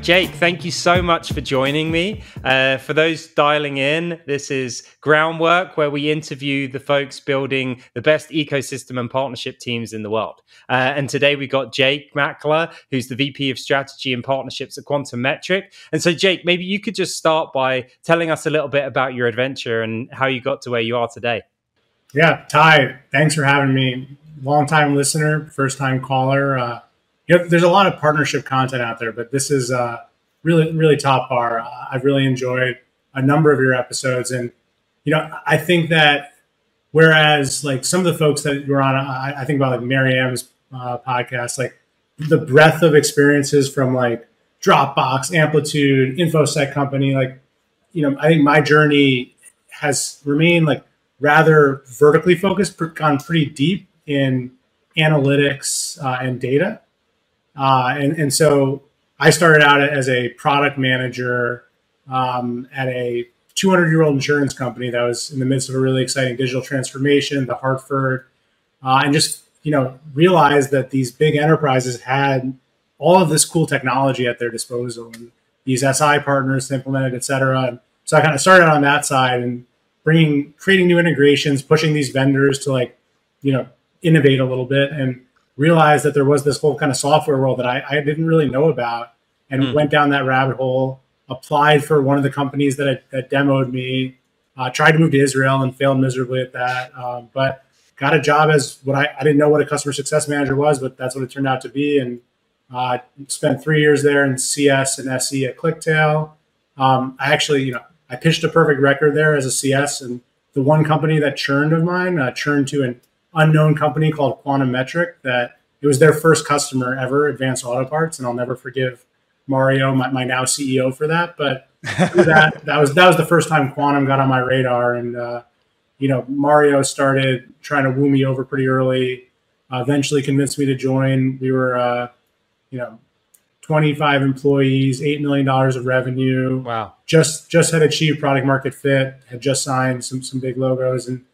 Jake, thank you so much for joining me. For those dialing in, this is Groundwork, where we interview the folks building the best ecosystem and partnership teams in the world. And today we got Jake Makler, who's the VP of Strategy and Partnerships at Quantum Metric. And so, Jake, maybe you could just start by telling us a little bit about your adventure and how you got to where you are today. Yeah, Ty, thanks for having me. Long-time listener, first-time caller. There's a lot of partnership content out there, but this is really, really top bar. I've really enjoyed a number of your episodes. And, I think that whereas like some of the folks that you're on, I think about like Maryam's podcast, like the breadth of experiences from like Dropbox, Amplitude, InfoSec company, like, I think my journey has remained like rather vertically focused, gone pretty deep in analytics and data. And so I started out as a product manager at a 200-year-old insurance company that was in the midst of a really exciting digital transformation, the Hartford, and just, realized that these big enterprises had all of this cool technology at their disposal and these SI partners to implement it, et cetera. And so I kind of started on that side and creating new integrations, pushing these vendors to innovate a little bit, and realized that there was this whole kind of software world that I didn't really know about, and went down that rabbit hole, applied for one of the companies that demoed me, tried to move to Israel and failed miserably at that. But got a job as I didn't know what a customer success manager was, but that's what it turned out to be. And spent 3 years there in CS and SE at ClickTail. I actually, I pitched a perfect record there as a CS, and the one company that churned of mine churned to an unknown company called Quantum Metric. That it was their first customer ever, Advanced Auto Parts, and I'll never forgive Mario, my now CEO, for that. But that was the first time Quantum got on my radar, and Mario started trying to woo me over pretty early. Eventually convinced me to join. We were 25 employees, $8 million of revenue. Wow! Just had achieved product market fit. Had just signed some big logos, and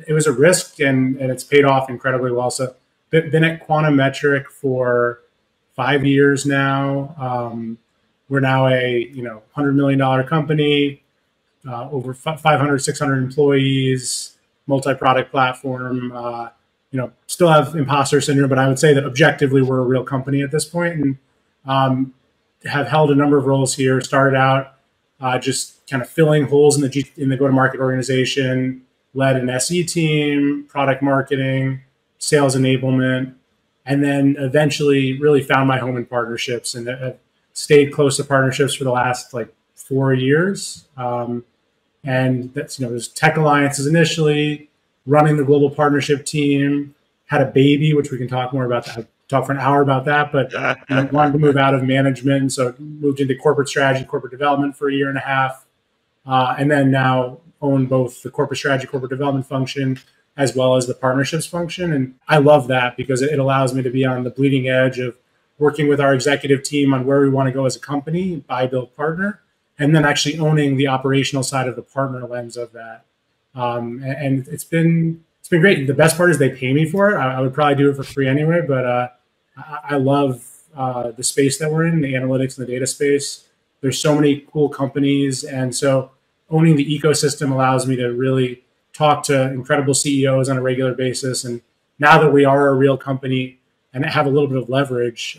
it was a risk, and it's paid off incredibly well. So been at Quantum Metric for 5 years now. We're now a $100 million company, over 500, 600 employees, multi-product platform. Still have imposter syndrome, but I would say that objectively we're a real company at this point, and have held a number of roles here. Started out just kind of filling holes in the go-to-market organization. Led an SE team, product marketing, sales enablement, and then eventually really found my home in partnerships, and have stayed close to partnerships for the last 4 years. And that's, there's tech alliances initially, running the global partnership team, had a baby, which we can talk more about that. Talk for an hour about that, but wanted to move out of management. And so moved into corporate strategy, corporate development for a year and a half. And then now own both the corporate strategy, corporate development function, as well as the partnerships function. And I love that because it allows me to be on the bleeding edge of working with our executive team on where we want to go as a company, buy, build, partner, and then actually owning the operational side of the partner lens of that. And it's been great. The best part is they pay me for it. I would probably do it for free anyway, but I love the space that we're in, the analytics and the data space. There's so many cool companies, and so owning the ecosystem allows me to really talk to incredible CEOs on a regular basis. And now that we are a real company and have a little bit of leverage,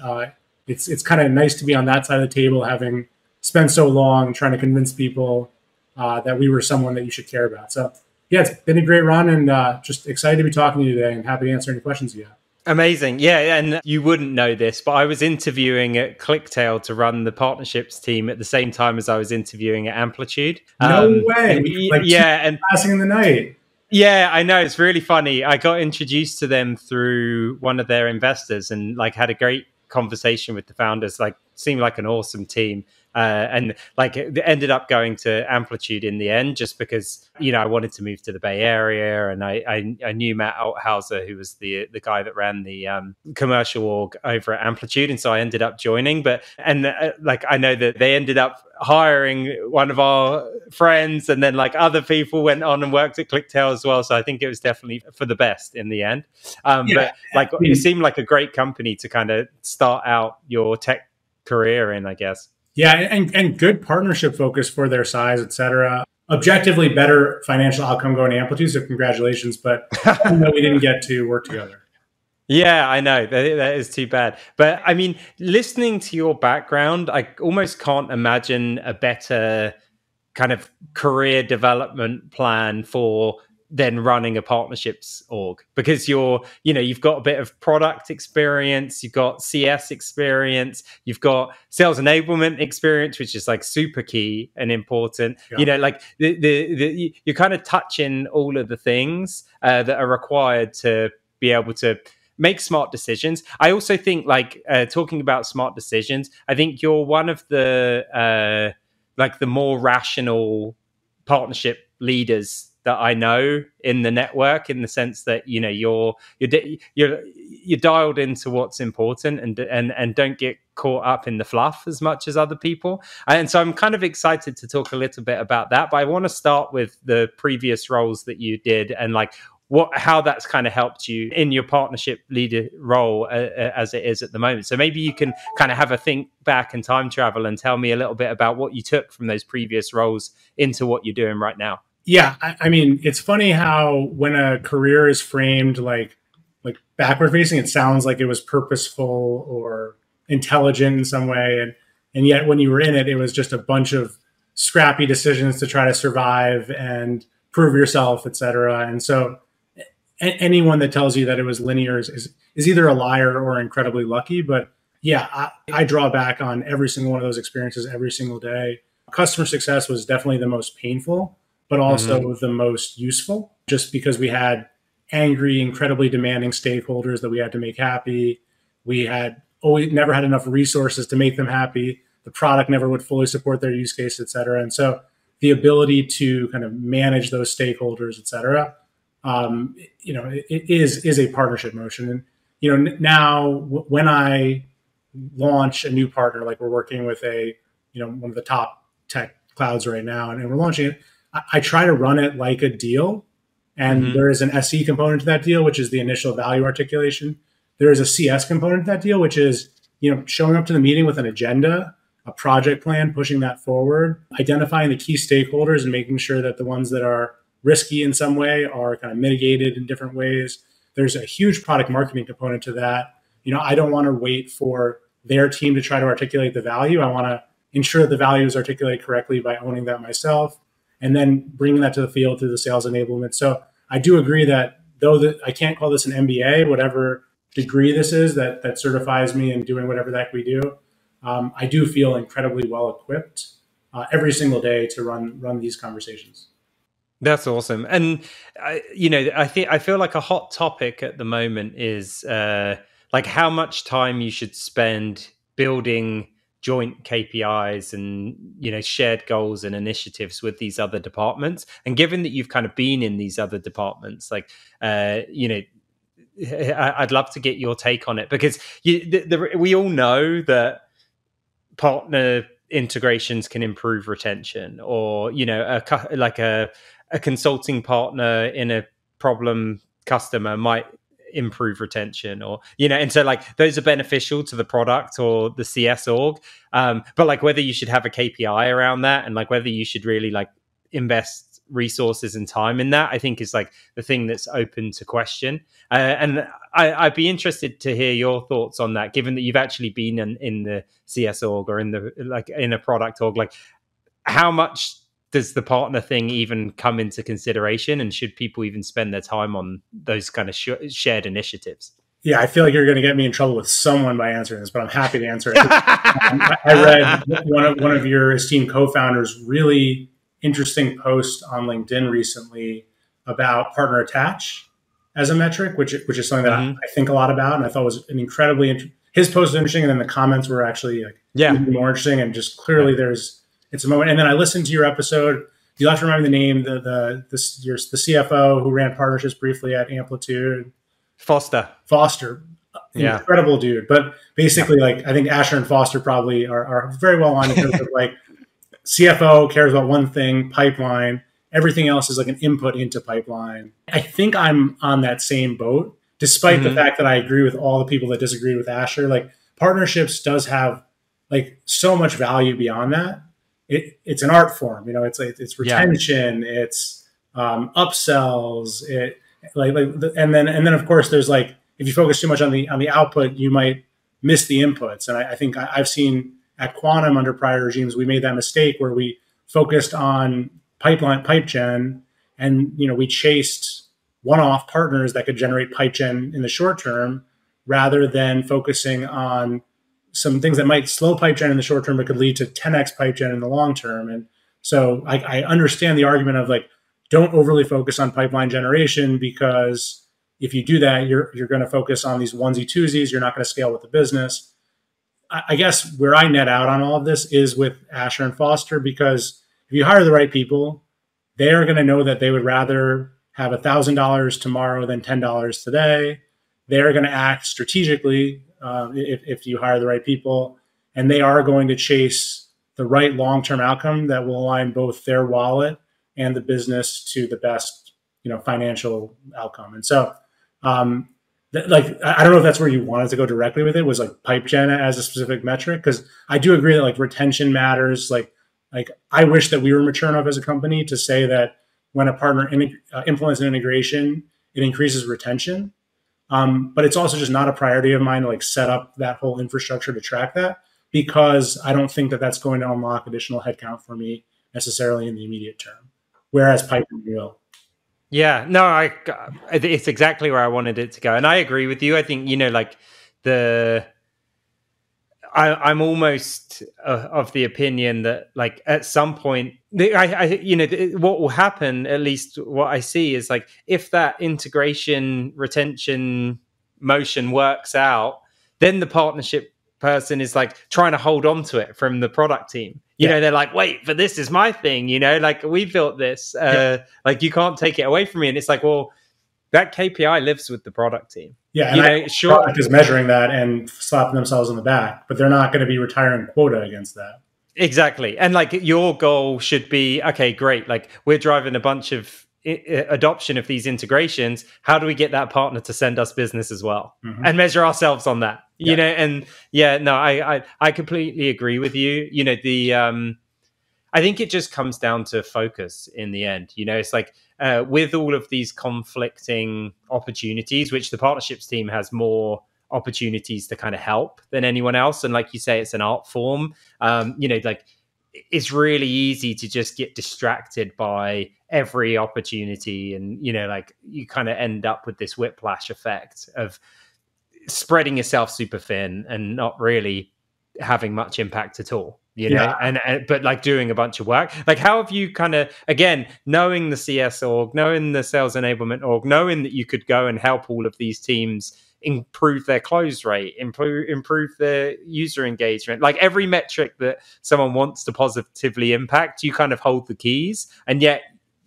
it's kind of nice to be on that side of the table, having spent so long trying to convince people that we were someone that you should care about. So yeah, it's been a great run, and just excited to be talking to you today, and happy to answer any questions you have. Amazing. Yeah. And you wouldn't know this, but I was interviewing at ClickTail to run the partnerships team at the same time as I was interviewing at Amplitude. No way. And passing in the night. Yeah, I know. It's really funny. I got introduced to them through one of their investors, and had a great conversation with the founders. Seemed like an awesome team. And it ended up going to Amplitude in the end, just because, I wanted to move to the Bay Area, and I knew Matt Althauser, who was the guy that ran the commercial org over at Amplitude. And so I ended up joining, I know that they ended up hiring one of our friends, and then other people went on and worked at ClickTail as well. So I think it was definitely for the best in the end. But it seemed like a great company to kind of start out your tech career in, I guess. Yeah, and good partnership focus for their size, et cetera. Objectively better financial outcome going to Amplitude, so congratulations. But we didn't get to work together. Yeah, I know. That is too bad. But I mean, listening to your background, I almost can't imagine a better kind of career development plan for then running a partnerships org, because you've got a bit of product experience, you've got CS experience, you've got sales enablement experience, which is like super key and important. Yeah. Like you're kind of touching all of the things that are required to be able to make smart decisions. I also think, like, talking about smart decisions, I think you're one of the like the more rational partnership leaders that I know in the network, in the sense that you're dialed into what's important and don't get caught up in the fluff as much as other people. And so I'm kind of excited to talk a little bit about that. But I want to start with the previous roles that you did and like how that's kind of helped you in your partnership leader role as it is at the moment. So maybe you can kind of have a think back and time travel and tell me a little bit about what you took from those previous roles into what you're doing right now. Yeah, I mean, it's funny how when a career is framed like backward facing, it sounds like it was purposeful or intelligent in some way, and yet when you were in it, it was just a bunch of scrappy decisions to try to survive and prove yourself, et cetera. And so anyone that tells you that it was linear is either a liar or incredibly lucky. But yeah, I draw back on every single one of those experiences every single day. Customer success was definitely the most painful, but also the most useful, just because we had angry, incredibly demanding stakeholders that we had to make happy. We had always never had enough resources to make them happy. The product never would fully support their use case, et cetera. And so the ability to kind of manage those stakeholders, et cetera, it is a partnership motion. And now when I launch a new partner, like we're working with one of the top tech clouds right now, and we're launching it, I try to run it like a deal. And there is an SE component to that deal, which is the initial value articulation. There is a CS component to that deal, which is, showing up to the meeting with an agenda, a project plan, pushing that forward, identifying the key stakeholders and making sure that the ones that are risky in some way are kind of mitigated in different ways. There's a huge product marketing component to that. I don't want to wait for their team to try to articulate the value. I want to ensure the value is articulated correctly by owning that myself, and then bringing that to the field through the sales enablement. So I do agree that though I can't call this an MBA, whatever degree this is that certifies me in doing whatever the heck we do, I do feel incredibly well equipped every single day to run these conversations. That's awesome. And I feel like a hot topic at the moment is like how much time you should spend building joint KPIs and shared goals and initiatives with these other departments. And given that you've kind of been in these other departments, like I'd love to get your take on it, because we all know that partner integrations can improve retention, or a consulting partner in a problem customer might improve retention, or and so like those are beneficial to the product or the CS org, but like whether you should have a KPI around that and like whether you should really like invest resources and time in that, I think is like the thing that's open to question. And I'd be interested to hear your thoughts on that, given that you've actually been in the CS org or in a product org. Like, how much does the partner thing even come into consideration, and should people even spend their time on those kind of shared initiatives? Yeah, I feel like you're going to get me in trouble with someone by answering this, but I'm happy to answer it. I read one of your esteemed co-founders' really interesting post on LinkedIn recently about partner attach as a metric, which is something that I think a lot about, and I thought was an incredibly his post was interesting, and then the comments were actually even more interesting, and just clearly it's a moment. And then I listened to your episode. You'll have to remember the name, the CFO who ran partnerships briefly at Amplitude. Foster. Incredible dude. But basically, I think Asher and Foster probably are very well aligned in terms of CFO cares about one thing, pipeline. Everything else is like an input into pipeline. I think I'm on that same boat, despite the fact that I agree with all the people that disagree with Asher. Like, partnerships does have like so much value beyond that. It's an art form, you know. It's like it's retention, it's upsells, and then of course there's like if you focus too much on the output, you might miss the inputs. And I think I've seen at Quantum under prior regimes, we made that mistake where we focused on pipe gen, and we chased one-off partners that could generate pipe gen in the short term, rather than focusing on some things that might slow pipe gen in the short term, but could lead to 10x pipe gen in the long term. And so I understand the argument of like, don't overly focus on pipeline generation, because if you do that, you're going to focus on these onesie twosies. You're not going to scale with the business. I guess where I net out on all of this is with Asher and Foster, because if you hire the right people, they are going to know that they would rather have $1,000 tomorrow than $10 today. They're going to act strategically if you hire the right people, and they are going to chase the right long-term outcome that will align both their wallet and the business to the best, financial outcome. And so, like, I don't know if that's where you wanted to go directly with it, was like pipe gen as a specific metric, because I do agree that like retention matters. Like I wish that we were mature enough as a company to say that when a partner implements an integration, it increases retention. But it's also just not a priority of mine to like set up that whole infrastructure to track that, because I don't think that that's going to unlock additional headcount for me necessarily in the immediate term, whereas pipe will. Yeah, no, it's exactly where I wanted it to go. And I agree with you. I think, like I'm almost of the opinion that like at some point, what will happen, at least what I see, is like if that integration retention motion works out, then the partnership person is like trying to hold on to it from the product team. They're like, wait, but this is my thing, like we built this, like you can't take it away from me. And it's like, well, that KPI lives with the product team. Yeah, and product is measuring that and slapping themselves on the back, but they're not going to be retiring quota against that. Exactly. And like your goal should be, okay, great. Like we're driving a bunch of adoption of these integrations. How do we get that partner to send us business as well, and measure ourselves on that? And I completely agree with you. I think it just comes down to focus in the end. It's like with all of these conflicting opportunities, which the partnerships team has more opportunities to kind of help than anyone else. And like you say, it's an art form. Like it's really easy to just get distracted by every opportunity. And, like you kind of end up with this whiplash effect of spreading yourself super thin and not really having much impact at all. But like doing a bunch of work. Like how have you kind of, again, knowing the CS org, knowing the sales enablement org, knowing that you could go and help all of these teams improve their close rate, improve their user engagement, like every metric that someone wants to positively impact, you kind of hold the keys, and yet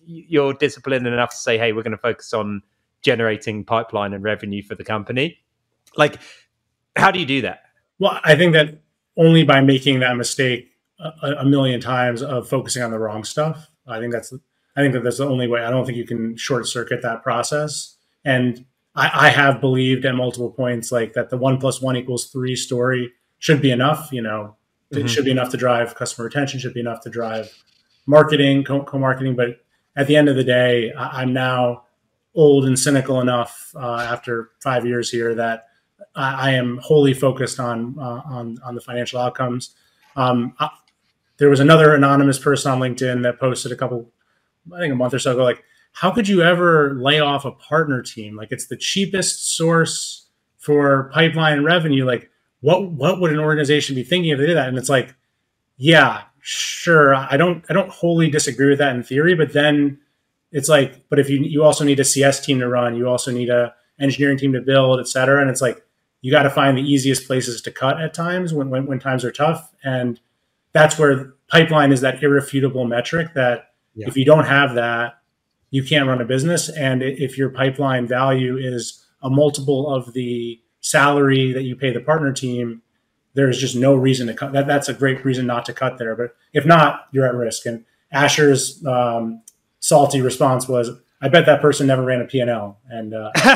you're disciplined enough to say, hey, we're going to focus on generating pipeline and revenue for the company. Like, how do you do that? Well, I think that only by making that mistake a million times of focusing on the wrong stuff. I think that's the only way. I don't think you can short circuit that process. And I have believed at multiple points like that the 1 + 1 = 3 story should be enough. It should be enough to drive customer retention, should be enough to drive marketing, co-marketing. But at the end of the day, I'm now old and cynical enough after 5 years here that I am wholly focused on the financial outcomes. There was another anonymous person on LinkedIn that posted a month or so ago, like, how could you ever lay off a partner team? Like, it's the cheapest source for pipeline revenue. Like, what would an organization be thinking if they did that? And it's like, yeah, sure. I don't wholly disagree with that in theory, but then it's like, but if you also need a CS team to run, you also need a engineering team to build, et cetera. And it's like, you got to find the easiest places to cut at times when times are tough. And that's where pipeline is that irrefutable metric that if you don't have that, you can't run a business. And if your pipeline value is a multiple of the salary that you pay the partner team, there's just no reason to cut. That's a great reason not to cut there. But if not, you're at risk. And Asher's salty response was, I bet that person never ran a P&L, and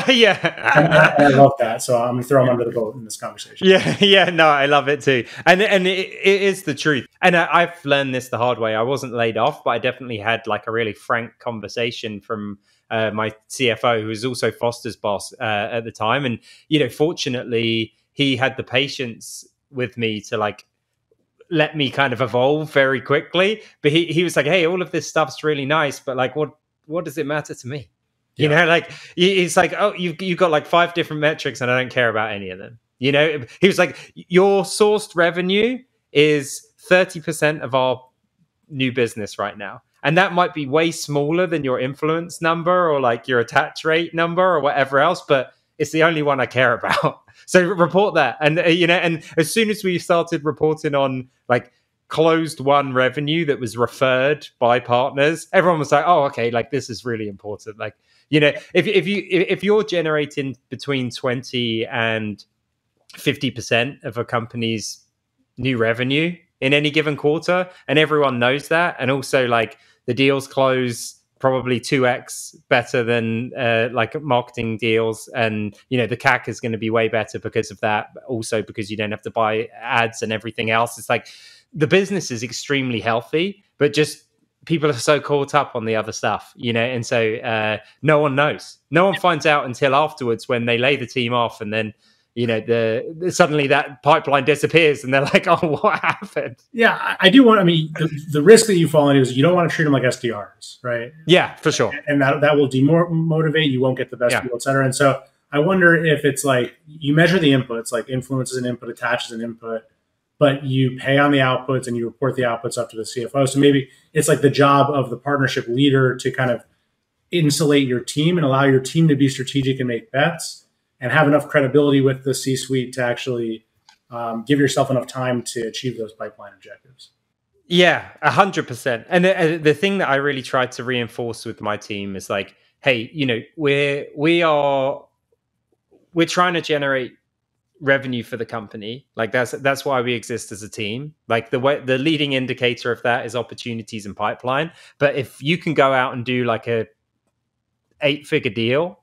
Yeah. and I love that. So I'm gonna throw them under the boat in this conversation. Yeah, no, I love it too, and it is the truth. And I've learned this the hard way. I wasn't laid off, but I definitely had like a really frank conversation from my CFO, who was also Foster's boss at the time. And fortunately, he had the patience with me to like let me kind of evolve very quickly. But he was like, "Hey, all of this stuff's really nice, but like, what does it matter to me?" Like it's like, "Oh, you've got like 5 different metrics, and I don't care about any of them." He was like, "Your sourced revenue is 30% of our new business right now, and that might be way smaller than your influence number or like your attach rate number or whatever else, but it's the only one I care about. So report that." And and as soon as we started reporting on like closed won revenue that was referred by partners, everyone was like, "Oh, okay, like this is really important." Like, if you're generating between 20 and 50% of a company's new revenue in any given quarter, and everyone knows that, and also like the deals close probably 2x better than like marketing deals, and the CAC is going to be way better because of that, but also because you don't have to buy ads and everything else. It's like the business is extremely healthy, but just people are so caught up on the other stuff, and so no one knows. No one finds out until afterwards when they lay the team off, and then suddenly that pipeline disappears, and they're like, "Oh, what happened?" Yeah, I do want. I mean, the risk that you fall into is you don't want to treat them like SDRs, right? Yeah, for sure. And that will demotivate. You won't get the best deal, et cetera. And so I wonder if it's like you measure the inputs, like influence is an input, attach is an input, but you pay on the outputs and you report the outputs up to the CFO. So maybe it's like the job of the partnership leader to kind of insulate your team and allow your team to be strategic and make bets, and have enough credibility with the C-suite to actually give yourself enough time to achieve those pipeline objectives. Yeah, 100%. And the thing that I really tried to reinforce with my team is like, hey, we're trying to generate revenue for the company. Like that's why we exist as a team. Like the leading indicator of that is opportunities and pipeline. But if you can go out and do like a 8-figure deal,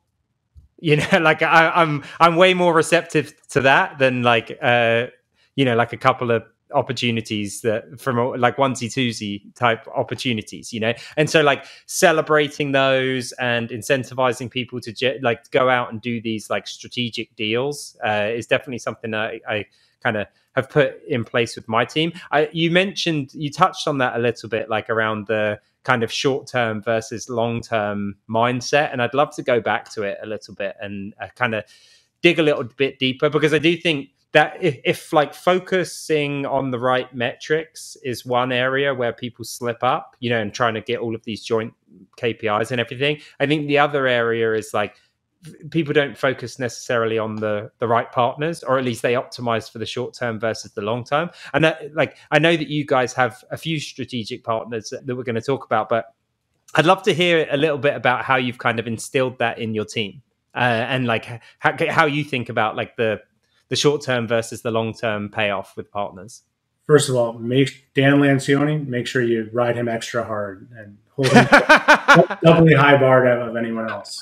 like I'm way more receptive to that than like like a couple of opportunities that from like onesie twosie type opportunities, and so like celebrating those and incentivizing people to like go out and do these like strategic deals is definitely something that I kind of have put in place with my team. You touched on that a little bit, like around the kind of short-term versus long-term mindset, and I'd love to go back to it a little bit and kind of dig a little bit deeper, because I do think that if like focusing on the right metrics is one area where people slip up, and trying to get all of these joint KPIs and everything, I think the other area is like people don't focus necessarily on the right partners, or at least they optimize for the short term versus the long term. And I know that you guys have a few strategic partners that we're going to talk about, but I'd love to hear a little bit about how you've kind of instilled that in your team, and like how you think about like the short term versus the long term payoff with partners. First of all, make Dan Lancioni, make sure you ride him extra hard and hold him doubly high bar of anyone else.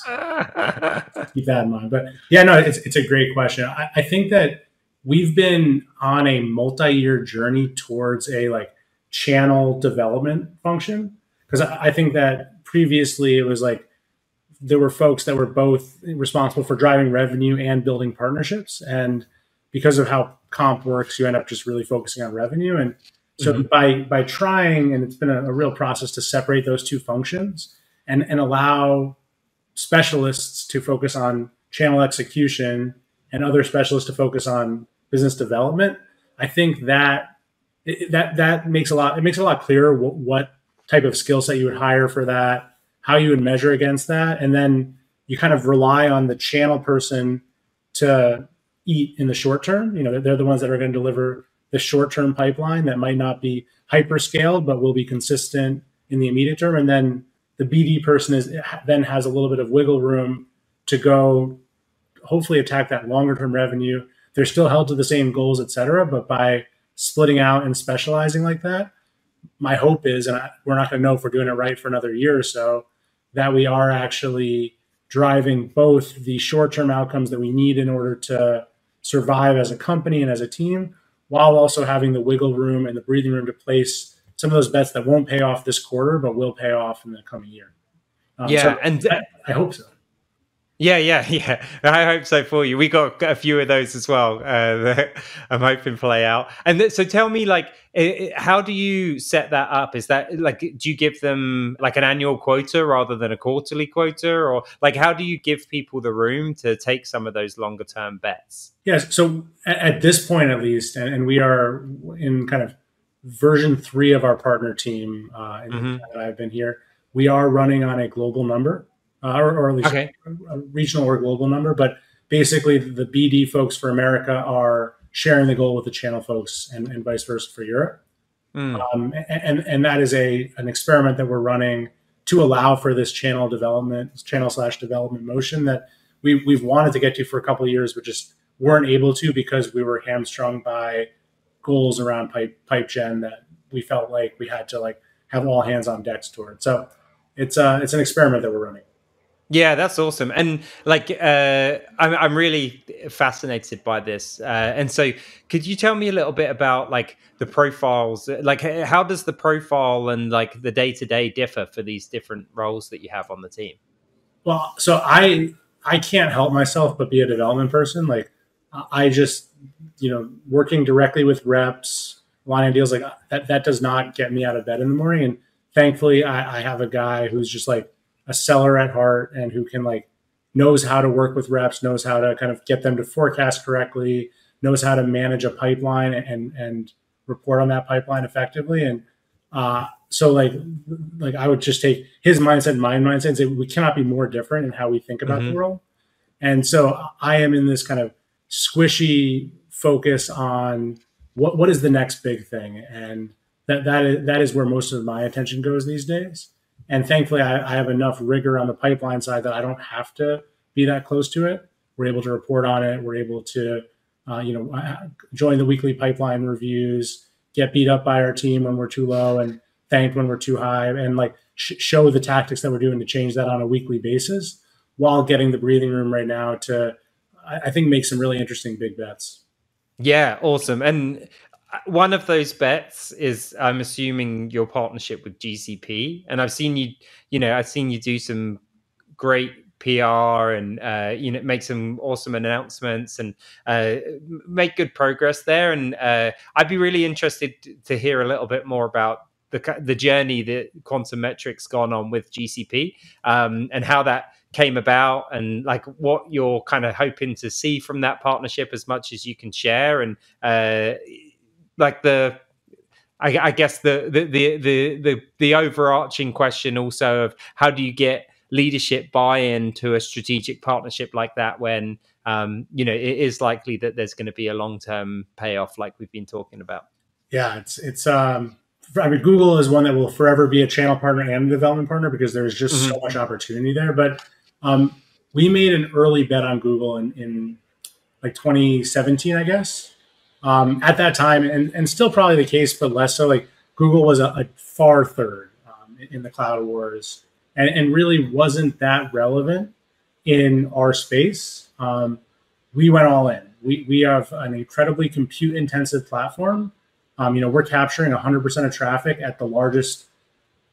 Keep that in mind. But yeah, no, it's a great question. I think that we've been on a multi-year journey towards a like channel development function, because I think that previously it was like there were folks that were both responsible for driving revenue and building partnerships, and because of how comp works, you end up just really focusing on revenue. And so by trying, and it's been a real process to separate those two functions and allow specialists to focus on channel execution and other specialists to focus on business development, I think that makes a lot. It makes it a lot clearer what type of skill set you would hire for that, how you would measure against that, and then you kind of rely on the channel person to eat in the short term. They're the ones that are going to deliver the short term pipeline that might not be hyper scaled, but will be consistent in the immediate term. And then the BD person then has a little bit of wiggle room to go hopefully attack that longer term revenue. They're still held to the same goals, et cetera, but by splitting out and specializing like that, my hope is, and we're not going to know if we're doing it right for another year or so, that we are actually driving both the short-term outcomes that we need in order to survive as a company and as a team, while also having the wiggle room and the breathing room to place some of those bets that won't pay off this quarter, but will pay off in the coming year. Yeah, So and I hope so. yeah. I hope so for you. We got a few of those as well. That I'm hoping play out. And so, tell me, like, how do you set that up? Is that like, do you give them like an annual quota rather than a quarterly quota, or like, how do you give people the room to take some of those longer term bets? Yes. So at this point, at least, and we are in kind of version 3 of our partner team in the time that I've been here, we are running on a global number, or at least Okay. a regional or global number. But basically, the BD folks for America are sharing the goal with the channel folks, and vice versa for Europe. And that is an experiment that we're running to allow for this channel slash development motion that we've wanted to get to for a couple of years, but just weren't able to because we were hamstrung by goals around pipe gen that we felt like we had to like have all hands on decks toward. So it's an experiment that we're running. Yeah, that's awesome. And like, I'm really fascinated by this. And so could you tell me a little bit about like the profiles, like how does the profile and like the day to day differ for these different roles that you have on the team? Well, so I can't help myself but be a development person. Like I just, working directly with reps, line deals like that does not get me out of bed in the morning. And thankfully I have a guy who's just like a seller at heart and who can like knows how to work with reps, knows how to kind of get them to forecast correctly, knows how to manage a pipeline and report on that pipeline effectively. And so like I would just take his mindset and my mindset and say we cannot be more different in how we think about the world. And so I am in this kind of squishy focus on what is the next big thing, and that is where most of my attention goes these days. And thankfully, I have enough rigor on the pipeline side that I don't have to be that close to it. We're able to report on it. We're able to, join the weekly pipeline reviews, get beat up by our team when we're too low, and thanked when we're too high, and like show the tactics that we're doing to change that on a weekly basis, while getting the breathing room right now to, I think, make some really interesting big bets. Yeah, awesome. And one of those bets is, I'm assuming, your partnership with GCP, and I've seen you do some great PR and make some awesome announcements and make good progress there. And I'd be really interested to hear a little bit more about the journey that Quantum Metric's gone on with GCP, and how that came about, and like what you're kind of hoping to see from that partnership, as much as you can share. And like I guess the overarching question also of how do you get leadership buy-in to a strategic partnership like that when it is likely that there's going to be a long-term payoff like we've been talking about. Yeah, it's I mean, Google is one that will forever be a channel partner and a development partner because there's just so much opportunity there. But we made an early bet on Google in like 2017, I guess. At that time, and still probably the case, but less so, like Google was a far third in the cloud wars, and really wasn't that relevant in our space. We went all in. We have an incredibly compute intensive platform. We're capturing 100% of traffic at the largest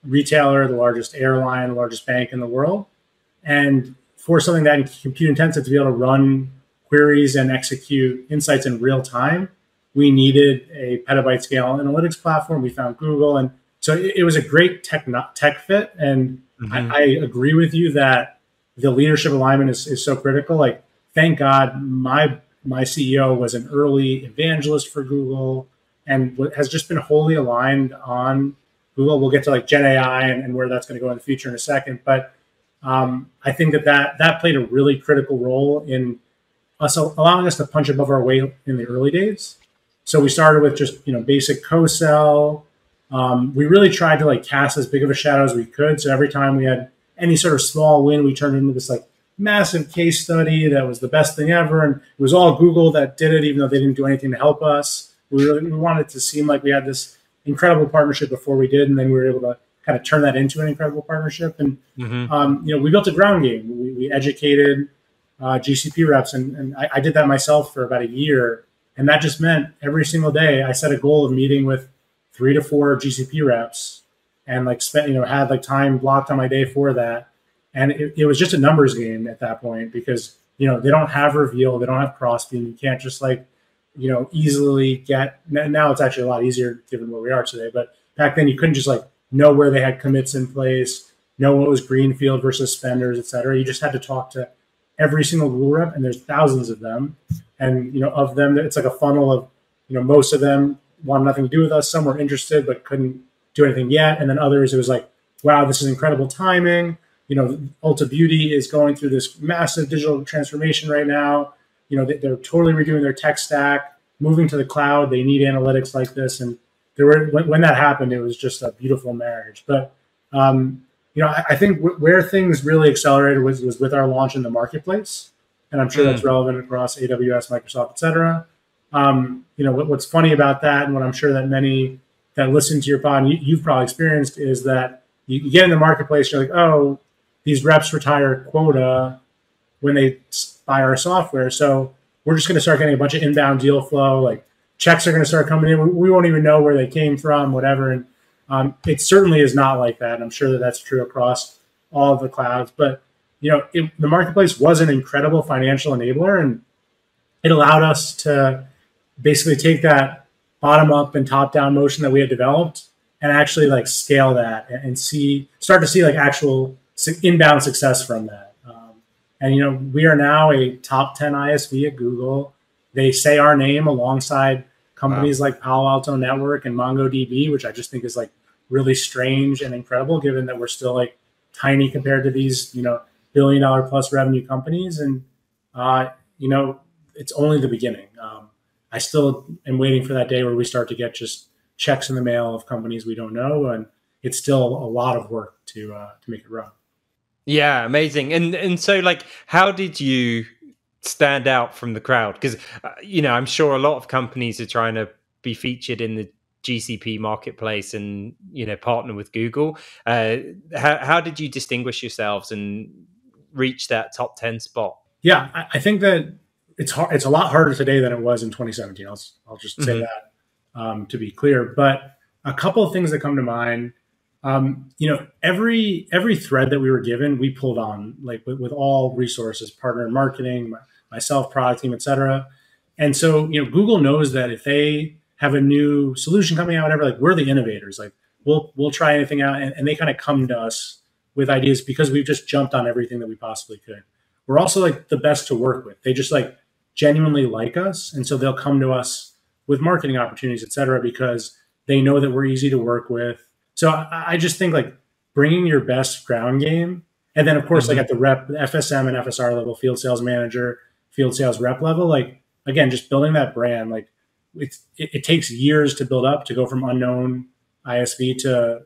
retailer, the largest airline, the largest bank in the world. And for something that compute intensive to be able to run queries and execute insights in real time, we needed a petabyte scale analytics platform. We found Google. And so it was a great tech fit. And I agree with you that the leadership alignment is so critical. Like, thank God my CEO was an early evangelist for Google and has just been wholly aligned on Google. We'll get to like Gen AI and where that's going to go in the future in a second. But I think that played a really critical role in us allowing us to punch above our weight in the early days. So we started with just basic co-sell. We really tried to like cast as big of a shadow as we could. So every time we had any sort of small win, we turned into this like massive case study that was the best thing ever, and it was all Google that did it, even though they didn't do anything to help us. We wanted to seem like we had this incredible partnership before we did, and then we were able to kind of turn that into an incredible partnership. And Hmm. we built a ground game. We educated GCP reps, and I did that myself for about a year. And that just meant every single day I set a goal of meeting with 3 to 4 GCP reps, and like spent had like time blocked on my day for that. And it was just a numbers game at that point, because they don't have reveal, they don't have crossbeam. You can't just like easily get. Now it's actually a lot easier given where we are today, but back then you couldn't just like know where they had commits in place, know what was greenfield versus spenders, et cetera. You just had to talk to every single Google rep, and there's thousands of them. And of them, it's like a funnel of most of them wanted nothing to do with us. Some were interested but couldn't do anything yet, and then others, it was like, wow, this is incredible timing. Ulta Beauty is going through this massive digital transformation right now. They're totally redoing their tech stack, moving to the cloud. They need analytics like this, and when that happened, it was just a beautiful marriage. But I think where things really accelerated was with our launch in the marketplace, and I'm sure that's relevant across AWS, Microsoft, et cetera. What's funny about that, and what I'm sure that many that listen to your pod, and you've probably experienced, is that you get in the marketplace, you're like, oh, these reps retire quota when they buy our software, so we're just going to start getting a bunch of inbound deal flow. Like checks are going to start coming in. We won't even know where they came from, whatever. And it certainly is not like that. And I'm sure that that's true across all of the clouds. But the marketplace was an incredible financial enabler, and it allowed us to basically take that bottom up and top down motion that we had developed and actually like scale that and start to see like actual inbound success from that. And we are now a top 10 ISV at Google. They say our name alongside companies like Palo Alto Network and MongoDB, which I just think is like really strange and incredible, given that we're still like tiny compared to these billion-dollar plus revenue companies. And it's only the beginning. I still am waiting for that day where we start to get just checks in the mail of companies we don't know, and it's still a lot of work to make it run. Yeah, amazing. And so, like, how did you stand out from the crowd? Because I'm sure a lot of companies are trying to be featured in the GCP marketplace and partner with Google. How did you distinguish yourselves and reach that top 10 spot? Yeah, I think that it's hard. It's a lot harder today than it was in 2017. I'll just say that to be clear. But a couple of things that come to mind. Every thread that we were given, we pulled on like with all resources, partner in marketing, myself, product team, et cetera. And so, Google knows that if they have a new solution coming out, whatever, like we're the innovators, like we'll try anything out. And they kind of come to us with ideas because we've just jumped on everything that we possibly could. We're also like the best to work with. They just like genuinely like us. And so they'll come to us with marketing opportunities, et cetera, because they know that we're easy to work with. So I just think like bringing your best ground game, and then of course like at the FSM and FSR level, field sales manager, field sales rep level, like again, just building that brand. Like it takes years to build up to go from unknown ISV to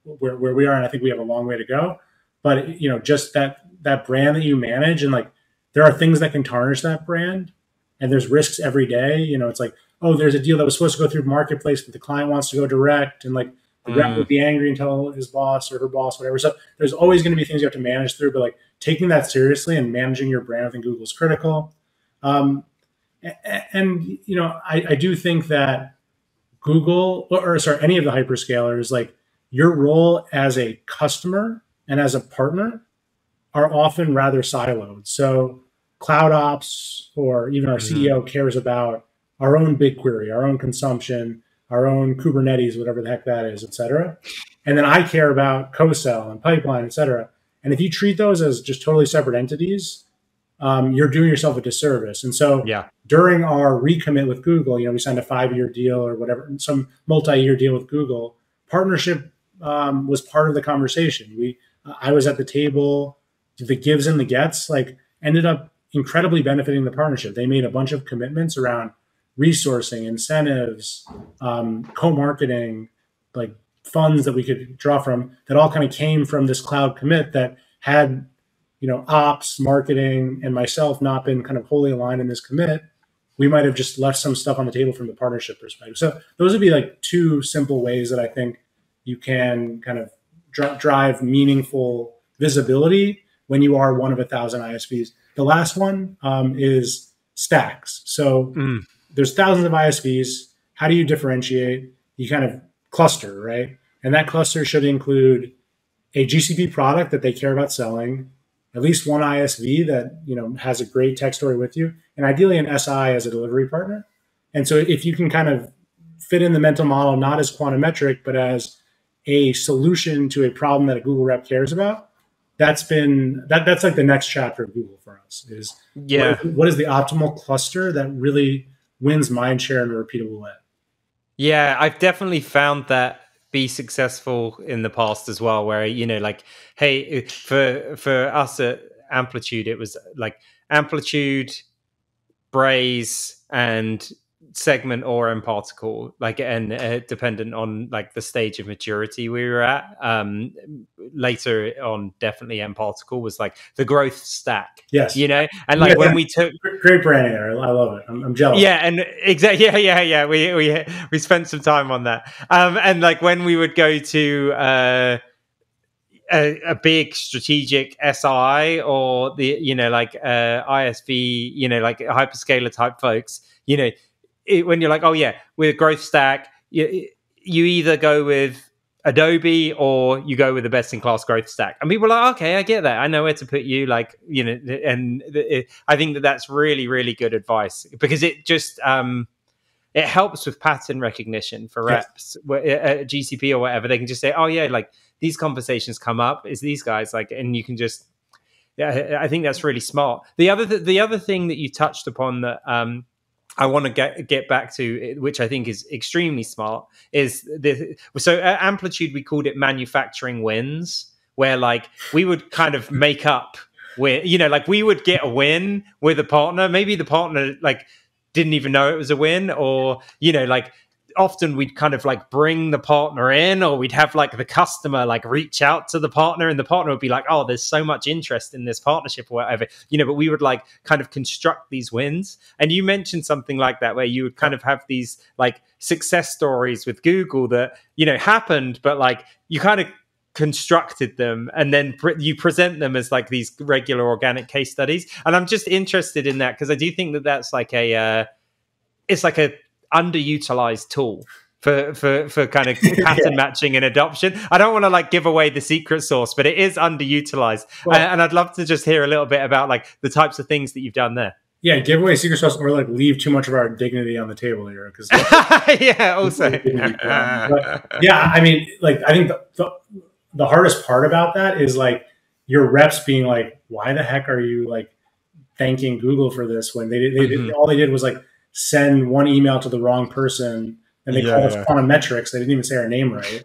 where we are, and I think we have a long way to go. But just that brand that you manage, and like there are things that can tarnish that brand, and there's risks every day. It's like, oh, there's a deal that was supposed to go through marketplace, but the client wants to go direct, and like the rep would be angry and tell his boss or her boss, whatever. So there's always going to be things you have to manage through, but like taking that seriously and managing your brand within Google is critical. I do think that Google or any of the hyperscalers, like your role as a customer and as a partner are often rather siloed. So cloud ops or even our CEO cares about our own BigQuery, our own consumption, our own Kubernetes, whatever the heck that is, et cetera. And then I care about co-sell and pipeline, et cetera. And if you treat those as just totally separate entities, you're doing yourself a disservice. And so during our recommit with Google, we signed a 5-year deal or whatever, some multi-year deal with Google. Partnership was part of the conversation. I was at the table. The gives and the gets like ended up incredibly benefiting the partnership. They made a bunch of commitments around resourcing, incentives, co-marketing, like funds that we could draw from that all kind of came from this cloud commit that had, ops, marketing, and myself not been kind of wholly aligned in this commit, we might have just left some stuff on the table from the partnership perspective. So those would be like two simple ways that I think you can kind of drive meaningful visibility when you are one of 1,000 ISVs. The last one is stacks. So there's thousands of ISVs. How do you differentiate? You kind of cluster, right? And that cluster should include a GCP product that they care about selling, at least one ISV that has a great tech story with you, and ideally an SI as a delivery partner. And so if you can kind of fit in the mental model not as quantimetric, but as a solution to a problem that a Google rep cares about, that's like the next chapter of Google for us is what is the optimal cluster that really wins mind share in a repeatable way. Yeah, I've definitely found that be successful in the past as well, where like, hey, for us at Amplitude, it was like Amplitude, Braze, and Segment or mParticle, like, and dependent on like the stage of maturity we were at. Later on, definitely mParticle was like the growth stack. Yes, and like when we took great branding there, I love it. I'm jealous. Yeah, and exactly. Yeah. We spent some time on that. And like when we would go to a big strategic SI or the like ISV, like hyperscaler type folks, when you're like, oh yeah, with a growth stack, you either go with Adobe or you go with the best in class growth stack, and people are like, okay, I get that, I know where to put you, like, and I think that's really, really good advice, because it just it helps with pattern recognition for reps. At GCP or whatever, they can just say, oh yeah, like these conversations come up, is these guys, like, and you can just, I think that's really smart. The other thing that you touched upon that I want to get back to, which I think is extremely smart, is so at Amplitude we called it manufacturing wins, where like we would kind of make up with, like we would get a win with a partner, maybe the partner like didn't even know it was a win, or like often we'd kind of like bring the partner in, or we'd have like the customer like reach out to the partner, and the partner would be like, oh, there's so much interest in this partnership or whatever, but we would like kind of construct these wins. And you mentioned something like that, where you would kind of have these like success stories with Google that happened, but like you kind of constructed them, and then you present them as like these regular organic case studies. And I'm just interested in that, because I do think that that's like it's like a underutilized tool for kind of pattern matching and adoption. I don't want to like give away the secret sauce, but it is underutilized. Well, and I'd love to just hear a little bit about like the types of things that you've done there. Yeah, give away secret sauce or like leave too much of our dignity on the table here, because yeah, also I mean, like I think the hardest part about that is like your reps being like, why the heck are you like thanking Google for this, when they all they did was like send one email to the wrong person, and they called us quantimetrics. They didn't even say our name right.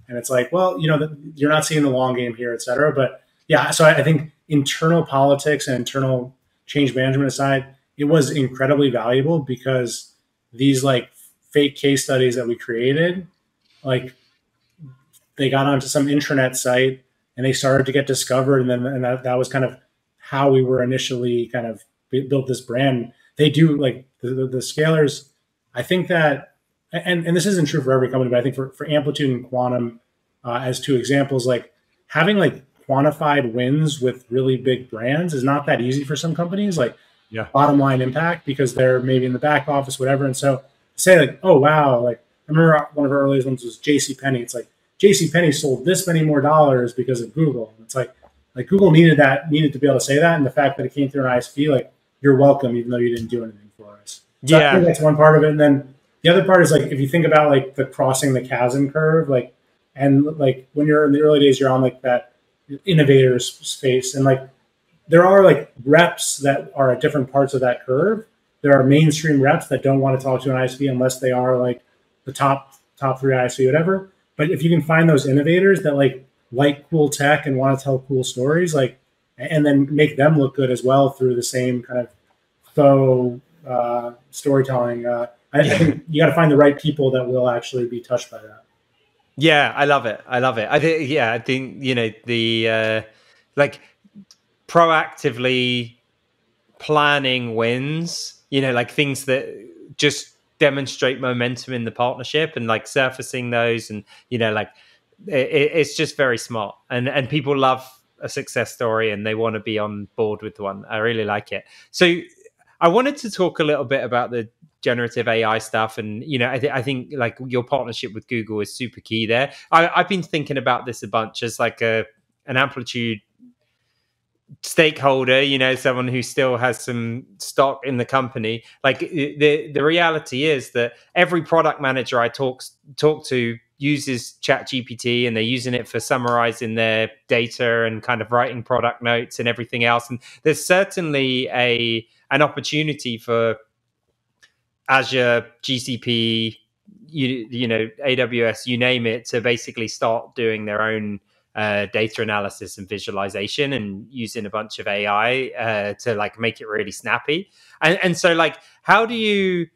And it's like, well, you're not seeing the long game here, et cetera. But yeah, so I think internal politics and internal change management aside, it was incredibly valuable, because these like fake case studies that we created, like they got onto some intranet site and they started to get discovered. And that was kind of how we were initially kind of built this brand. They do like the scalers. I think that, and this isn't true for every company, but I think for Amplitude and Quantum, as two examples, like having like quantified wins with really big brands is not that easy for some companies, like bottom line impact, because they're maybe in the back office, whatever. And so say like, oh, wow. Like I remember one of our earliest ones was JCPenney. It's like JCPenney sold this many more dollars because of Google. It's like Google needed to be able to say that. And the fact that it came through an ISP, like you're welcome, even though you didn't do anything for us. So I think that's one part of it. And then the other part is like, if you think about like the crossing the chasm curve, like, and like when you're in the early days, you're on like that innovator space, and like there are like reps that are at different parts of that curve. There are mainstream reps that don't want to talk to an ISP unless they are like the top 3 ISP, whatever. But if you can find those innovators that like cool tech and want to tell cool stories, like, and then make them look good as well through the same kind of faux storytelling, I think you got to find the right people that will actually be touched by that. Yeah, I love it. I think the like proactively planning wins, like things that just demonstrate momentum in the partnership, and like surfacing those, and like it's just very smart, and people love a success story and they want to be on board with one. I really like it. So I wanted to talk a little bit about the generative AI stuff, and I think like your partnership with Google is super key there. I've been thinking about this a bunch as like an Amplitude stakeholder, someone who still has some stock in the company. Like the reality is that every product manager I talk to uses Chat GPT, and they're using it for summarizing their data and kind of writing product notes and everything else. And there's certainly an opportunity for Azure, GCP, AWS, you name it, to basically start doing their own data analysis and visualization, and using a bunch of AI to like make it really snappy. And so like, how do you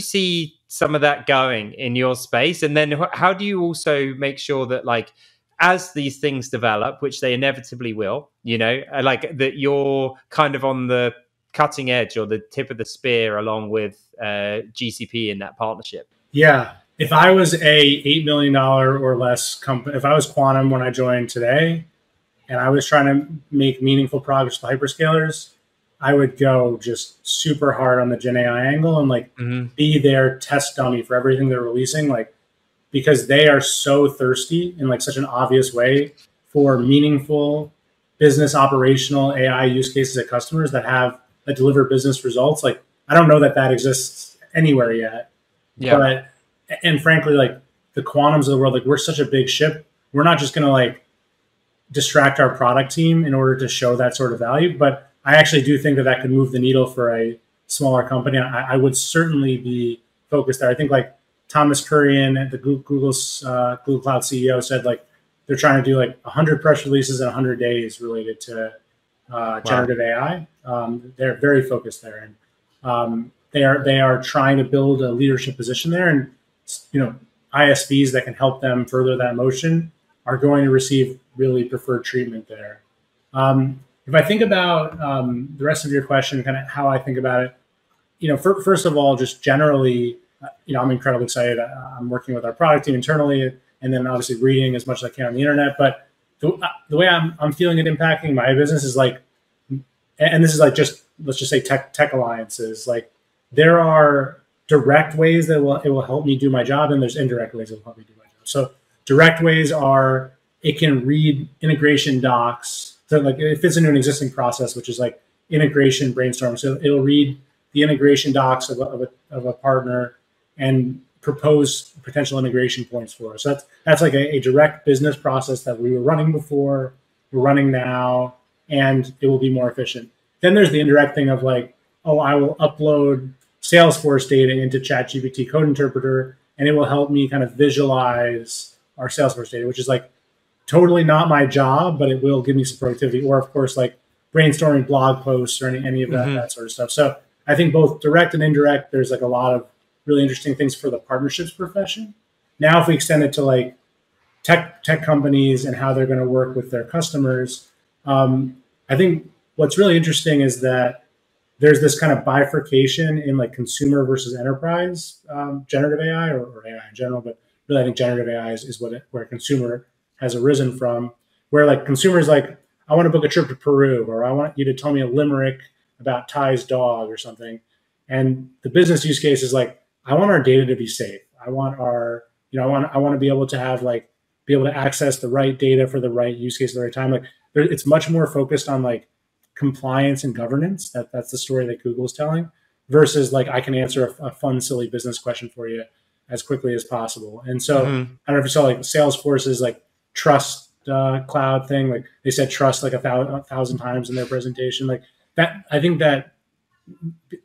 see some of that going in your space? And then how do you also make sure that like, as these things develop, which they inevitably will, like that you're kind of on the cutting edge or the tip of the spear along with GCP in that partnership? Yeah. If I was a $8 million or less company, if I was Quantum when I joined today and I was trying to make meaningful progress with hyperscalers, I would go just super hard on the Gen AI angle and like be their test dummy for everything they're releasing. Like, because they are so thirsty in like such an obvious way for meaningful business operational AI use cases at customers that deliver business results. Like, I don't know that exists anywhere yet. Yeah. But, and frankly, like the Quantums of the world, like we're such a big ship. We're not just going to like distract our product team in order to show that sort of value. But I actually do think that could move the needle for a smaller company. I would certainly be focused there. I think like Thomas Kurian, the Google Cloud CEO, said like they're trying to do like 100 press releases in 100 days related to generative AI. They're very focused there, and they are trying to build a leadership position there. And ISVs that can help them further that motion are going to receive really preferred treatment there. If I think about the rest of your question, kind of how I think about it, first of all, just generally, I'm incredibly excited. I'm working with our product team internally, and then obviously reading as much as I can on the internet. But the way I'm feeling it impacting my business is like, and this is like just, let's just say tech alliances. Like there are direct ways that it will help me do my job, and there's indirect ways that will help me do my job. So direct ways are it can read integration docs. So like it fits into an existing process, which is like integration brainstorm. So it'll read the integration docs of a partner and propose potential integration points for us. So that's like a direct business process that we were running before, we're running now, and it will be more efficient. Then there's the indirect thing of like, oh, I will upload Salesforce data into ChatGPT Code Interpreter, and it will help me kind of visualize our Salesforce data, which is like totally not my job, but it will give me some productivity. Or of course, like brainstorming blog posts or any of that sort of stuff. So I think both direct and indirect, there's like a lot of really interesting things for the partnerships profession. Now, if we extend it to like tech companies and how they're going to work with their customers, I think what's really interesting is that there's this kind of bifurcation in like consumer versus enterprise generative AI or AI in general, but really I think generative AI is where consumer has arisen from, where like consumers like, I want to book a trip to Peru, or I want you to tell me a limerick about Ty's dog or something. And the business use case is like, I want our data to be safe. I want I want to be able to have like, be able to access the right data for the right use case at the right time. Like it's much more focused on like compliance and governance. That's the story that Google's telling, versus like, I can answer a fun, silly business question for you as quickly as possible. And so I don't know if you saw like Salesforce's like trust cloud thing, like they said trust like a thousand times in their presentation. Like that, I think that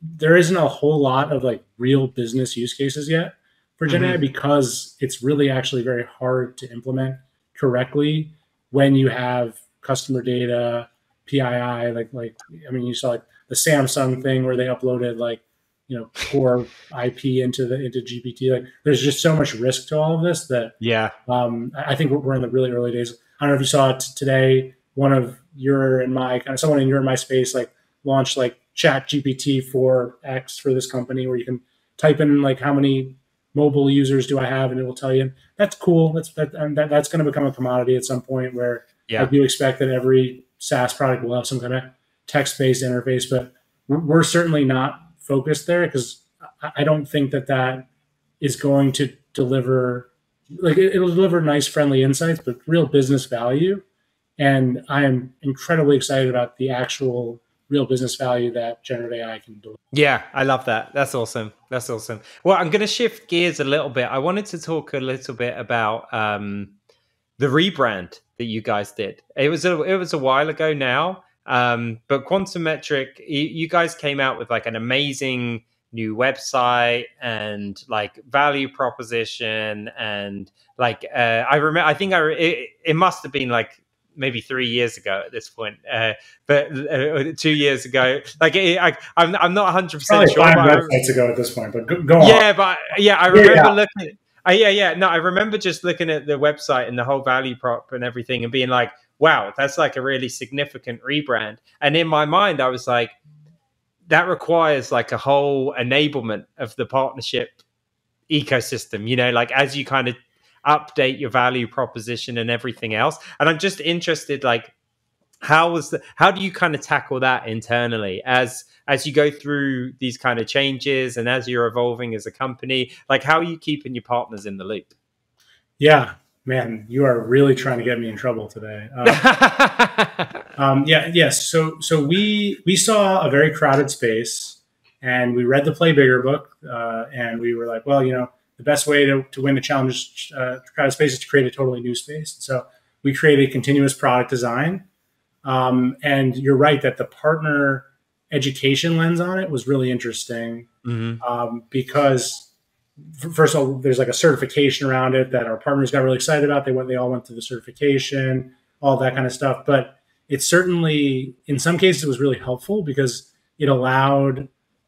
there isn't a whole lot of like real business use cases yet for Gen AI, because it's really actually very hard to implement correctly when you have customer data, PII, I mean, you saw like the Samsung thing where they uploaded like, core IP into GPT. Like there's just so much risk to all of this that I think we're in the really early days. I don't know if you saw it today, one of someone in your and my space like launched like Chat GPT 4X for this company, where you can type in like how many mobile users do I have, and it will tell you. That's cool. That's going to become a commodity at some point, where I Yeah. do expect that every SaaS product will have some kind of text-based interface, but we're certainly not focused there, because I don't think that is going to deliver, like, it'll deliver nice, friendly insights, but real business value. And I am incredibly excited about the actual real business value that generative AI can deliver. Yeah, I love that. That's awesome. That's awesome. Well, I'm going to shift gears a little bit. I wanted to talk a little bit about the rebrand that you guys did. It was a while ago now, but Quantum Metric, you guys came out with like an amazing new website and like value proposition, and like I remember, I think it must have been like maybe 3 years ago at this point, but 2 years ago, like I'm not 100% sure. 5 websites ago at this point, but go on. Yeah, but yeah, I remember looking. Yeah. No, I remember just looking at the website and the whole value prop and everything, and being like, "Wow, that's like a really significant rebrand." And in my mind, I was like, "That requires like a whole enablement of the partnership ecosystem." You know, like as you kind of update your value proposition and everything else. And I'm just interested, like, how do you kind of tackle that internally as you go through these kind of changes, and as you're evolving as a company? Like, how are you keeping your partners in the loop? Yeah, man, you are really trying to get me in trouble today. Yes. So we saw a very crowded space, and we read the Play Bigger book, and we were like, well, the best way to win the challenge crowded space is to create a totally new space. So we created continuous product design. And you're right that the partner education lens on it was really interesting, because first of all, there's like a certification around it that our partners got really excited about. They all went through the certification, all that kind of stuff. But it certainly, in some cases, it was really helpful, because it allowed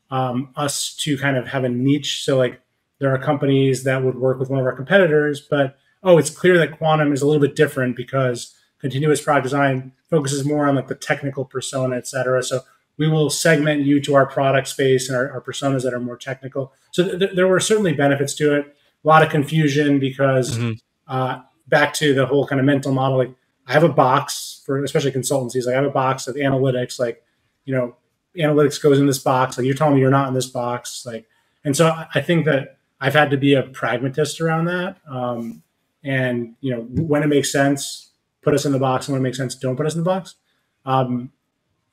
us to kind of have a niche. So like, there are companies that would work with one of our competitors, but it's clear that Quantum is a little bit different, because continuous product design focuses more on like the technical persona, et cetera. So we will segment you to our product space and our personas that are more technical. So there were certainly benefits to it. A lot of confusion, because back to the whole kind of mental model, like I have a box for, especially consultancies, like I have a box of analytics, like, analytics goes in this box. Like, you're telling me you're not in this box. Like, and so I think that I've had to be a pragmatist around that. And, when it makes sense, put us in the box, and when it makes sense, don't put us in the box.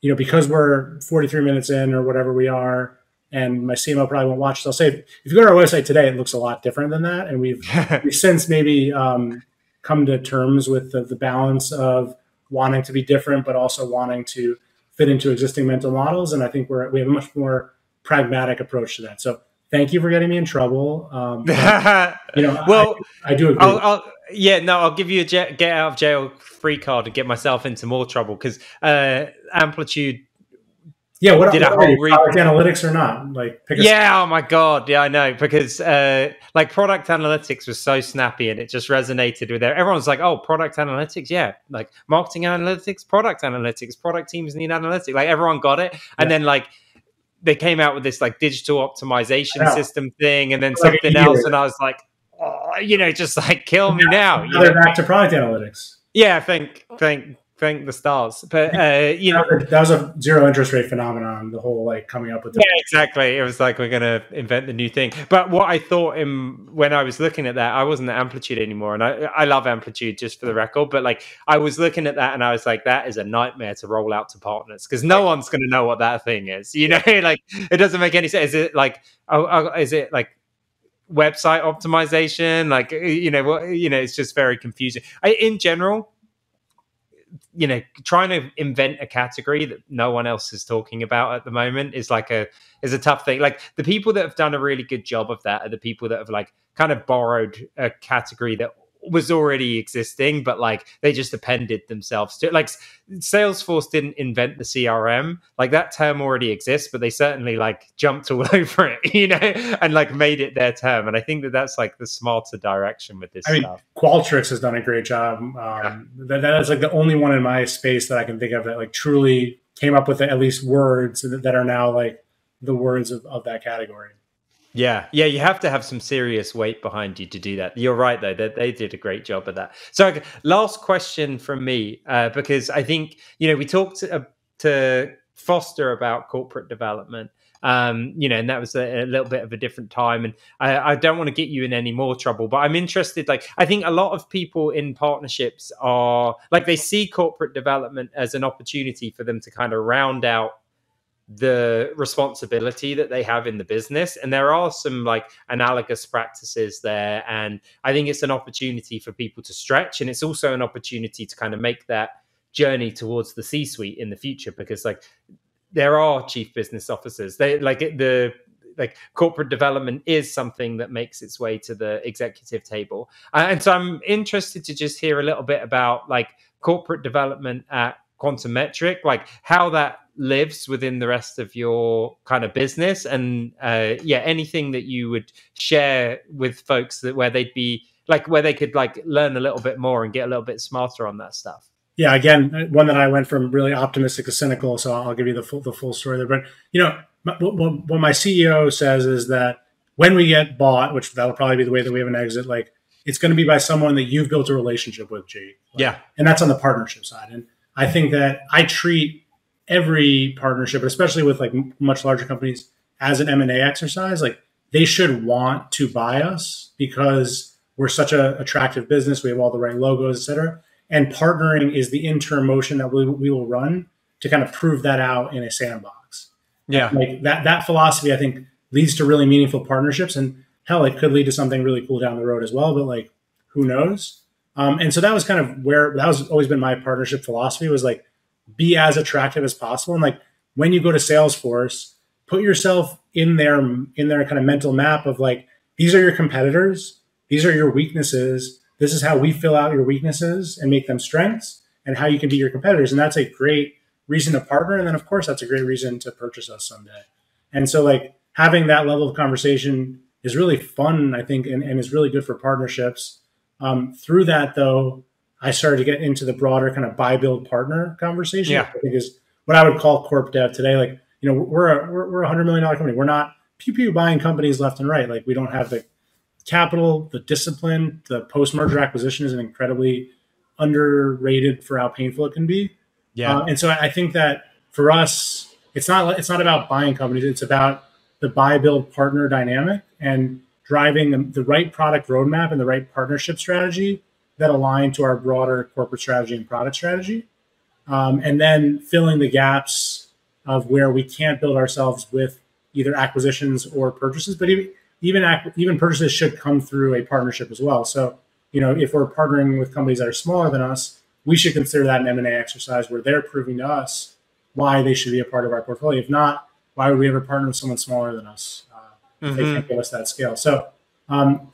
Because we're 43 minutes in or whatever we are, and my CMO probably won't watch. So I'll say, if you go to our website today, it looks a lot different than that. And we've since maybe come to terms with the balance of wanting to be different, but also wanting to fit into existing mental models. And I think we have a much more pragmatic approach to that. So thank you for getting me in trouble. Well, I do agree. I'll give you a get out of jail free card to get myself into more trouble, because Amplitude. Yeah, what did a whole product analytics or not? Like, oh my god, yeah, I know, because like product analytics was so snappy, and it just resonated with everyone's like, oh, product analytics, yeah, like marketing analytics, product teams need analytics, like everyone got it, and then like they came out with this like digital optimization system thing, and then something else, and I was like, just like kill me now. They're back to product analytics. Yeah, thank the stars. But that was a zero interest rate phenomenon. The whole like coming up with that. Yeah, exactly. It was like, we're gonna invent the new thing. But what I thought when I was looking at that, I wasn't at Amplitude anymore, and I love Amplitude, just for the record. But like, I was looking at that, and I was like, that is a nightmare to roll out to partners, because no one's gonna know what that thing is. Like, it doesn't make any sense. Is it like website optimization? Like, it's just very confusing. In general, trying to invent a category that no one else is talking about at the moment is a tough thing. Like, the people that have done a really good job of that are the people that have like kind of borrowed a category that was already existing, but like they just appended themselves to it. Like, Salesforce didn't invent the CRM, like that term already exists, but they certainly like jumped all over it, and like made it their term. And I think that's like the smarter direction with this stuff. Qualtrics has done a great job. That is like the only one in my space that I can think of that like truly came up with at least words that are now like the words of that category. Yeah, yeah, you have to have some serious weight behind you to do that. You're right, though, that they did a great job of that. So, okay, last question from me, because I think, we talked to Foster about corporate development, and that was a little bit of a different time. And I don't want to get you in any more trouble, but I'm interested. Like, I think a lot of people in partnerships are like, they see corporate development as an opportunity for them to kind of round out the responsibility that they have in the business, and there are some like analogous practices there, and I think it's an opportunity for people to stretch, and it's also an opportunity to kind of make that journey towards the C-suite in the future, because like there are chief business officers, they like corporate development is something that makes its way to the executive table, and so I'm interested to just hear a little bit about like corporate development at Quantum Metric, like how that lives within the rest of your kind of business, and anything that you would share with folks that where they'd be like, where they could like learn a little bit more and get a little bit smarter on that stuff. Yeah, again, one that I went from really optimistic to cynical, so I'll give you the full story there. But what my CEO says is that when we get bought, which that'll probably be the way that we have an exit, like it's going to be by someone that you've built a relationship with, Jake. Yeah, and that's on the partnership side. And I think that I treat every partnership, especially with like much larger companies, as an M&A exercise. Like they should want to buy us because we're such an attractive business. We have all the right logos, et cetera. And partnering is the interim motion that we will run to kind of prove that out in a sandbox. Yeah. And like that philosophy, I think, leads to really meaningful partnerships. And hell, it could lead to something really cool down the road as well. But like, who knows? And so that was kind of where that was always been my partnership philosophy, was like, be as attractive as possible. And like when you go to Salesforce, put yourself in their kind of mental map of like, these are your competitors, these are your weaknesses, this is how we fill out your weaknesses and make them strengths, and how you can beat your competitors. And that's a great reason to partner. And then of course that's a great reason to purchase us someday. And so like having that level of conversation is really fun, I think, and is really good for partnerships. Through that though, I started to get into the broader kind of buy, build, partner conversation. Yeah. I think is what I would call corp dev today. Like, we're a $100 million company. We're not pew buying companies left and right. Like we don't have the capital, the discipline. The post-merger acquisition is an incredibly underrated for how painful it can be. Yeah. And so I think that for us, it's not about buying companies. It's about the buy, build, partner dynamic and driving the right product roadmap and the right partnership strategy that align to our broader corporate strategy and product strategy. And then filling the gaps of where we can't build ourselves with either acquisitions or purchases, but even purchases should come through a partnership as well. So, if we're partnering with companies that are smaller than us, we should consider that an M&A exercise where they're proving to us why they should be a part of our portfolio. If not, why would we ever partner with someone smaller than us if they can't give us that scale? So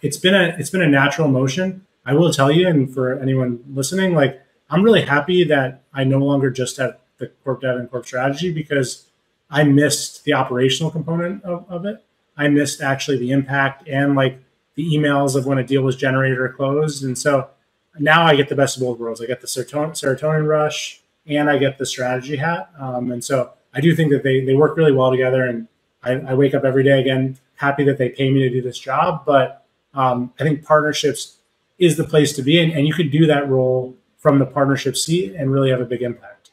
it's been a natural motion. I will tell you, and for anyone listening, like I'm really happy that I no longer just have the corp dev and corp strategy, because I missed the operational component of it. I missed actually the impact and like the emails of when a deal was generated or closed. And so now I get the best of both worlds. I get the serotonin rush and I get the strategy hat. And so I do think that they work really well together. And I wake up every day again, happy that they pay me to do this job. But I think partnerships is the place to be. And you could do that role from the partnership seat and really have a big impact.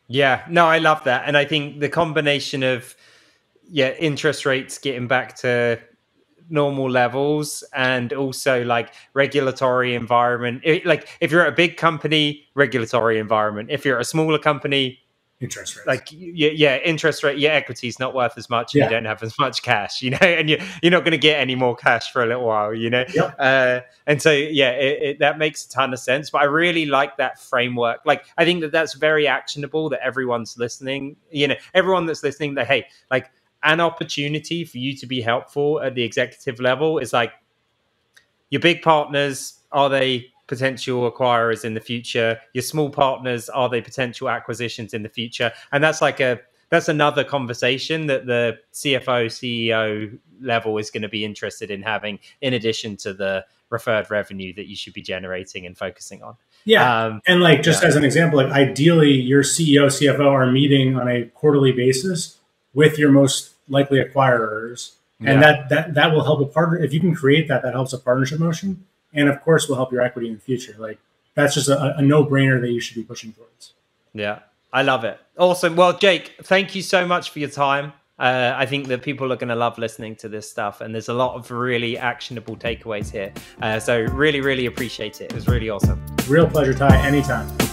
Yeah, no, I love that. And I think the combination of, interest rates getting back to normal levels and also like regulatory environment. Like if you're at a big company, regulatory environment. If you're a smaller company, interest rates. Like interest rate, your equity is not worth as much. And you don't have as much cash, and you're not going to get any more cash for a little while, Yep. And so that makes a ton of sense. But I really like that framework. Like I think that's very actionable. That everyone's listening. Everyone that's listening. That hey, like an opportunity for you to be helpful at the executive level is like your big partners. Are they potential acquirers in the future? Your small partners, are they potential acquisitions in the future? And that's another conversation that the CFO, CEO level is going to be interested in having, in addition to the referred revenue that you should be generating and focusing on. Yeah. And like, just as an example, like ideally your CEO, CFO are meeting on a quarterly basis with your most likely acquirers And that will help a partner. If you can create that helps a partnership motion. And of course will help your equity in the future. Like that's just a no-brainer that you should be pushing towards. Yeah, I love it. Awesome. Well, Jake, thank you so much for your time. I think that people are going to love listening to this stuff, and there's a lot of really actionable takeaways here. So really, really appreciate it. It was really awesome. Real pleasure, Ty. Anytime.